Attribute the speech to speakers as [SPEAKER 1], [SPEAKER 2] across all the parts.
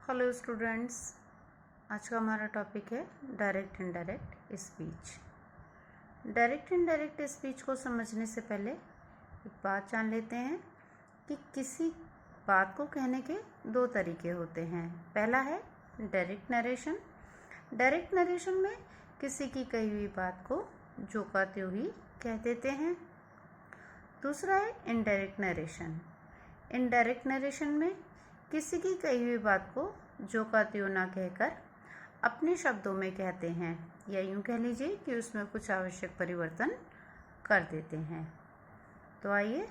[SPEAKER 1] Hello students, आज का हमारा टॉपिक है direct indirect speech. Direct indirect speech को समझने से पहले एक बात जान लेते हैं कि किसी बात को कहने के दो तरीके होते हैं। पहला है डायरेक्ट नरेशन। डायरेक्ट नरेशन में किसी की कही हुई बात को जो का त्यों ही कह देते हैं। दूसरा है इनडायरेक्ट नरेशन। इनडायरेक्ट नरेशन में किसी की कही हुई बात को जो का त्यों ना कहकर अपने शब्दों में कहते हैं, या यूँ कह लीजिए कि उसमें कुछ आवश्यक परिवर्तन कर देते हैं। तो आइए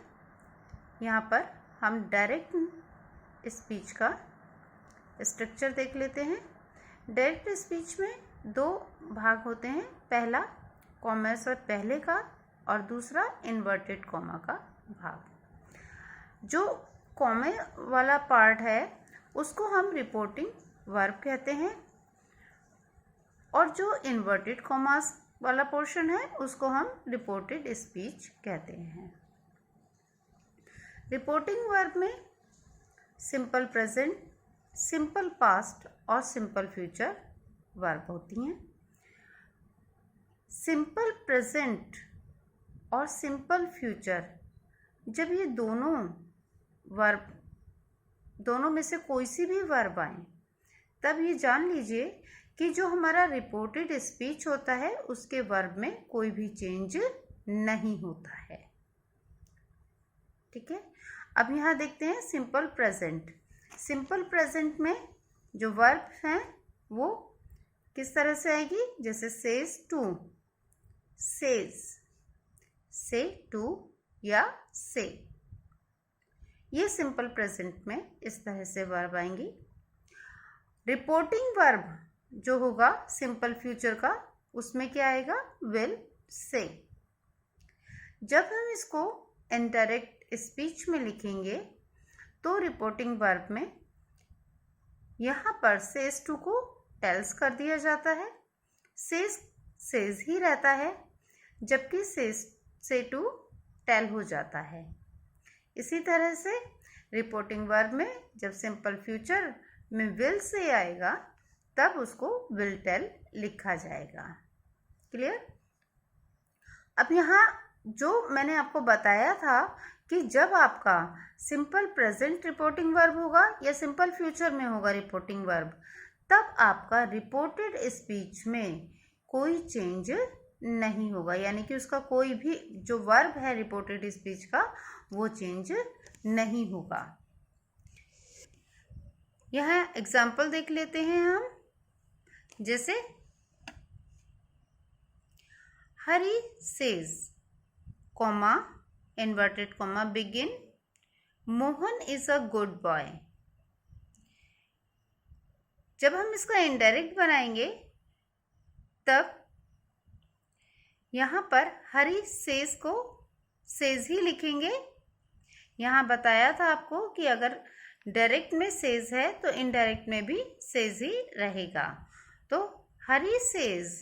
[SPEAKER 1] यहाँ पर हम डायरेक्ट स्पीच का स्ट्रक्चर देख लेते हैं। डायरेक्ट स्पीच में दो भाग होते हैं, पहला कॉमा से पहले का और दूसरा इन्वर्टेड कॉमा का भाग। जो कॉमे वाला पार्ट है उसको हम रिपोर्टिंग वर्ब कहते हैं, और जो इन्वर्टेड कॉमास वाला पोर्शन है उसको हम रिपोर्टेड स्पीच कहते हैं। रिपोर्टिंग वर्ब में सिंपल प्रेजेंट, सिंपल पास्ट और सिंपल फ्यूचर वर्ब होती हैं। सिंपल प्रेजेंट और सिंपल फ्यूचर, जब ये दोनों में से कोई सी भी वर्ब आए तब ये जान लीजिए कि जो हमारा रिपोर्टेड स्पीच होता है उसके वर्ब में कोई भी चेंज नहीं होता है। ठीक है, अब यहाँ देखते हैं सिंपल प्रेजेंट। सिंपल प्रेजेंट में जो वर्ब हैं वो किस तरह से आएगी, जैसे सेज टू, सेज, से टू या से, ये सिंपल प्रेजेंट में इस तरह से वर्ब आएंगी। रिपोर्टिंग वर्ब जो होगा सिंपल फ्यूचर का, उसमें क्या आएगा, विल, से। जब हम इसको इनडायरेक्ट स्पीच में लिखेंगे तो रिपोर्टिंग वर्ब में यहाँ पर सेज टू को टेल्स कर दिया जाता है, सेज ही रहता है, जबकि से टू टेल हो जाता है। इसी तरह से रिपोर्टिंग वर्ब में जब सिंपल फ्यूचर में विल से आएगा तब उसको विल टेल लिखा जाएगा। क्लियर। अब यहाँ जो मैंने आपको बताया था कि जब आपका सिंपल प्रेजेंट रिपोर्टिंग वर्ब होगा या सिंपल फ्यूचर में होगा रिपोर्टिंग वर्ब, तब आपका रिपोर्टेड स्पीच में कोई चेंज नहीं होगा, यानी कि उसका कोई भी जो वर्ब है रिपोर्टेड स्पीच का वो चेंज नहीं होगा। यहाँ एग्जाम्पल देख लेते हैं हम, जैसे Hari says, comma, inverted comma, begin, Mohan is a good boy. जब हम इसका इनडायरेक्ट बनाएंगे तब यहाँ पर हरी सेज को सेज ही लिखेंगे। यहाँ बताया था आपको कि अगर डायरेक्ट में सेज है तो इनडायरेक्ट में भी सेज ही रहेगा। तो हरी सेज,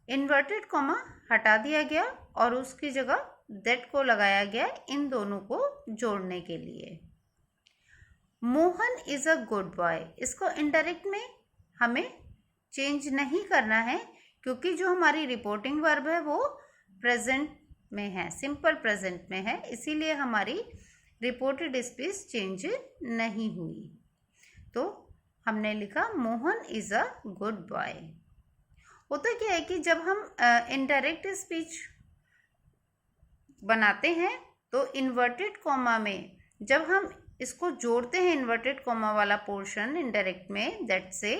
[SPEAKER 1] इन्वर्टेड कॉमा हटा दिया गया और उसकी जगह दैट को लगाया गया इन दोनों को जोड़ने के लिए। Mohan is a good boy, इसको इनडायरेक्ट में हमें चेंज नहीं करना है क्योंकि जो हमारी रिपोर्टिंग वर्ब है वो प्रेजेंट में है, सिंपल प्रेजेंट में है, इसीलिए हमारी रिपोर्टेड स्पीच चेंज नहीं हुई। तो हमने लिखा Mohan is a good boy. होता क्या है कि जब हम इनडायरेक्ट स्पीच बनाते हैं तो इन्वर्टेड कॉमा में जब हम इसको जोड़ते हैं, इन्वर्टेड कॉमा वाला पोर्शन इनडायरेक्ट में दैट से,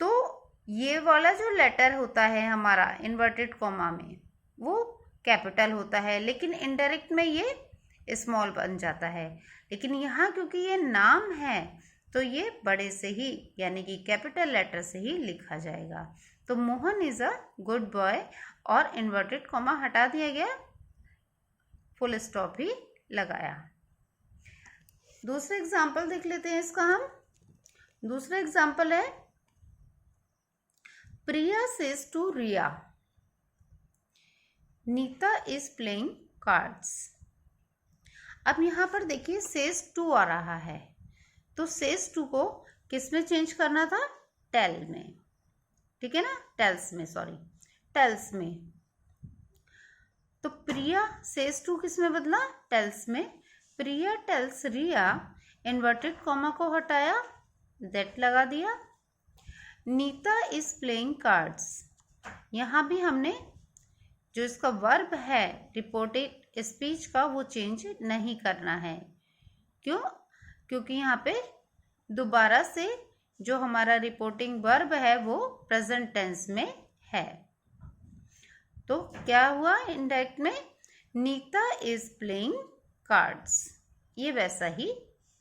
[SPEAKER 1] तो ये वाला जो लेटर होता है हमारा इन्वर्टेड कॉमा में वो कैपिटल होता है, लेकिन इनडायरेक्ट में ये स्मॉल बन जाता है। लेकिन यहाँ क्योंकि ये नाम है तो ये बड़े से ही यानी कि कैपिटल लेटर से ही लिखा जाएगा। तो Mohan is a good boy और इन्वर्टेड कॉमा हटा दिया गया, फुल स्टॉप ही लगाया। दूसरा एग्जाम्पल देख लेते हैं इसका हम। दूसरा एग्जाम्पल है Priya says to Riya, Neeta is playing cards. अब यहाँ पर देखिए सेज टू आ रहा है तो सेज टू को किस में चेंज करना था? टेल में, ठीक है ना, टेल्स में, सॉरी टेल्स में। तो प्रिया सेज टू किस में बदला? टेल्स में। प्रिया टेल्स रिया, इन्वर्टेड कॉमा को हटाया, दैट लगा दिया। नीता इज प्लेइंग कार्ड्स, यहाँ भी हमने जो इसका वर्ब है रिपोर्टेड स्पीच का वो चेंज नहीं करना है। क्यों? क्योंकि यहाँ पे दोबारा से जो हमारा रिपोर्टिंग वर्ब है वो प्रेजेंट टेंस में है। तो क्या हुआ इनडायरेक्ट में? नीता इज प्लेइंग कार्ड्स, ये वैसा ही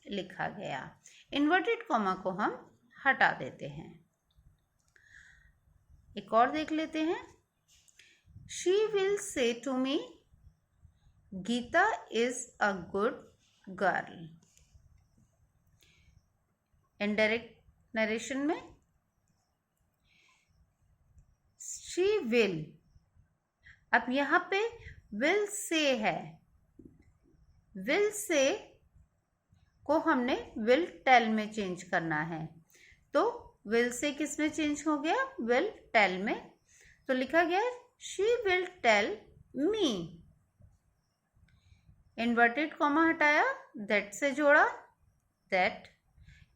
[SPEAKER 1] लिखा गया। इन्वर्टेड कॉमा को हम हटा देते हैं। एक और देख लेते हैं। She will say to me, Geeta is a good girl. Indirect narration में शी विल, अब यहां पे विल से है, विल से को हमने विल टेल में चेंज करना है। तो विल से किस में चेंज हो गया? विल टेल में। तो लिखा गया है she will tell me, inverted comma हटाया, दैट से जोड़ा, that.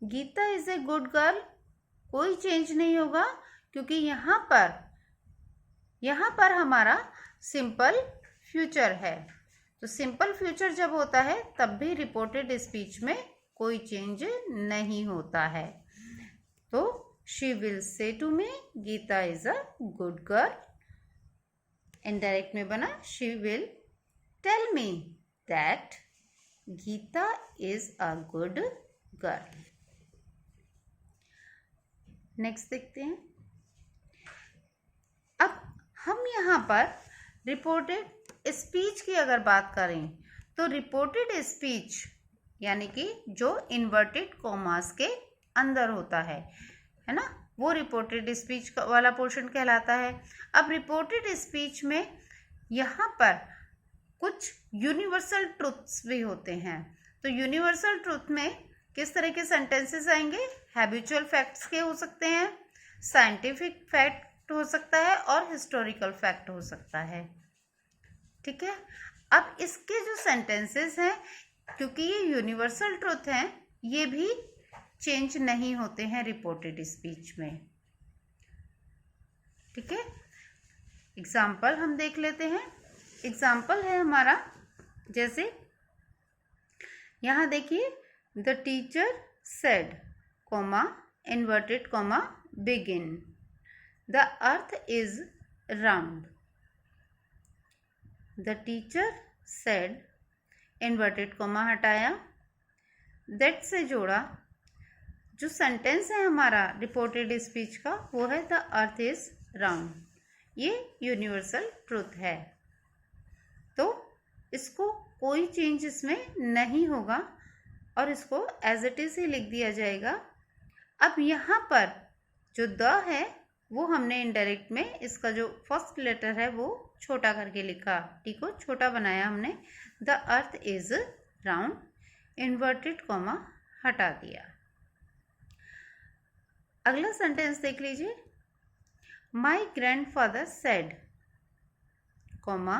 [SPEAKER 1] Geeta is a good girl, कोई चेंज नहीं होगा क्योंकि यहाँ पर हमारा सिंपल फ्यूचर है। तो सिंपल फ्यूचर जब होता है तब भी रिपोर्टेड स्पीच में कोई चेंज नहीं होता है। तो she will say to me, Geeta is a good girl. Indirect में बना she will tell me that Geeta is a good girl. Next देखते हैं। अब हम यहाँ पर रिपोर्टेड स्पीच की अगर बात करें तो रिपोर्टेड स्पीच यानी कि जो इन्वर्टेड कॉमास के अंदर होता है ना, वो रिपोर्टेड स्पीच वाला पोर्शन कहलाता है। अब रिपोर्टेड स्पीच में यहाँ पर कुछ यूनिवर्सल ट्रुथ्स भी होते हैं। तो यूनिवर्सल ट्रुथ में किस तरह के सेंटेंसेस आएंगे? हैबिचुअल फैक्ट्स के हो सकते हैं, साइंटिफिक फैक्ट हो सकता है और हिस्टोरिकल फैक्ट हो सकता है, ठीक है। अब इसके जो सेंटेंसेस हैं, क्योंकि ये यूनिवर्सल ट्रुथ हैं, ये भी चेंज नहीं होते हैं रिपोर्टेड स्पीच में, ठीक है। एग्जाम्पल हम देख लेते हैं। एग्जाम्पल है हमारा, जैसे यहाँ देखिए, the teacher said, comma inverted comma begin, the earth is round. The teacher said, inverted comma हटाया, दैट से जोड़ा। जो सेंटेंस है हमारा रिपोर्टेड स्पीच का वो है द अर्थ इज राउंड, ये यूनिवर्सल ट्रुथ है। तो इसको कोई चेंज इसमें नहीं होगा और इसको एज इट इज ही लिख दिया जाएगा। अब यहाँ पर जो द है वो हमने इनडायरेक्ट में इसका जो फर्स्ट लेटर है वो छोटा करके लिखा, टी को छोटा बनाया हमने। The earth is round, inverted comma हटा दिया। अगला सेंटेंस देख लीजिए। माई grandfather said, comma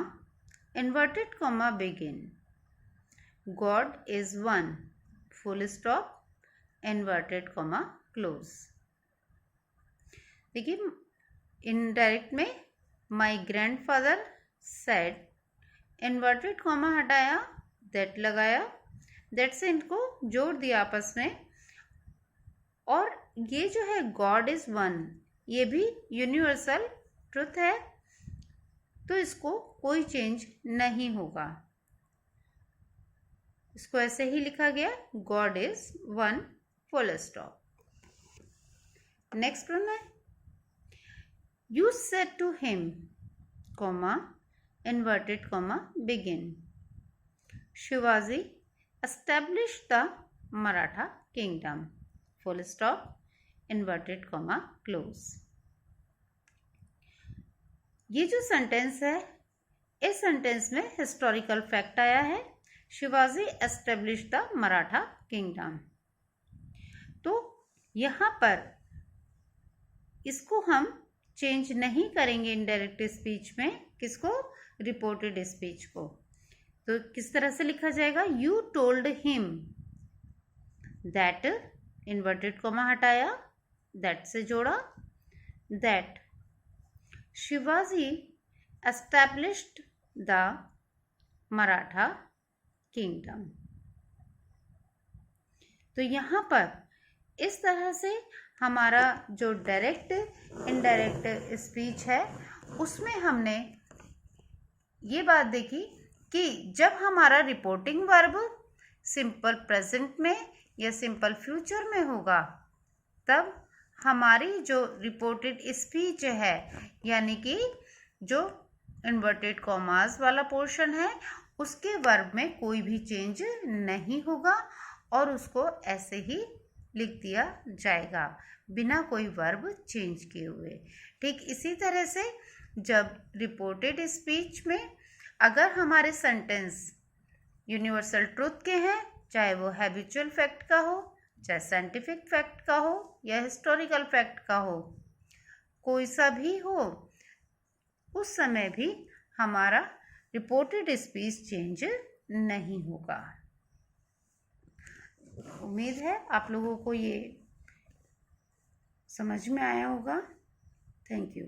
[SPEAKER 1] inverted comma begin, God is one, full stop, inverted comma close. देखिए इनडायरेक्ट में माई ग्रैंडफादर सेड, इन्वर्टेड कॉमा हटाया, दैट लगाया, दैट से इनको जोड़ दिया आपस में। और ये जो है गॉड इज वन, ये भी यूनिवर्सल ट्रुथ है, तो इसको कोई चेंज नहीं होगा, इसको ऐसे ही लिखा गया, God is one, full stop. Next one है, you said to him, comma inverted comma begin, Shivaji establish the Maratha kingdom, full stop, inverted comma close. ये जो सेंटेंस है, इस सेंटेंस में हिस्टोरिकल फैक्ट आया है, Shivaji establish the Maratha kingdom. यहाँ पर इसको हम चेंज नहीं करेंगे इनडायरेक्ट स्पीच में। किसको? रिपोर्टेड स्पीच को। तो किस तरह से लिखा जाएगा? You told him that, inverted comma हटाया, दैट से जोड़ा, that Shivaji established the Maratha kingdom. तो यहाँ पर इस तरह से हमारा जो डायरेक्ट इनडायरेक्ट स्पीच है उसमें हमने ये बात देखी कि जब हमारा रिपोर्टिंग वर्ब सिंपल प्रेजेंट में या सिंपल फ्यूचर में होगा तब हमारी जो रिपोर्टेड स्पीच है यानी कि जो इन्वर्टेड कॉमास वाला पोर्शन है उसके वर्ब में कोई भी चेंज नहीं होगा और उसको ऐसे ही लिख दिया जाएगा बिना कोई वर्ब चेंज किए हुए। ठीक इसी तरह से जब रिपोर्टेड स्पीच में अगर हमारे सेंटेंस यूनिवर्सल ट्रुथ के हैं, चाहे वो हैबिचुअल फैक्ट का हो, चाहे साइंटिफिक फैक्ट का हो या हिस्टोरिकल फैक्ट का हो, कोई सा भी हो, उस समय भी हमारा रिपोर्टेड स्पीच चेंज नहीं होगा। उम्मीद है आप लोगों को ये समझ में आया होगा। Thank you.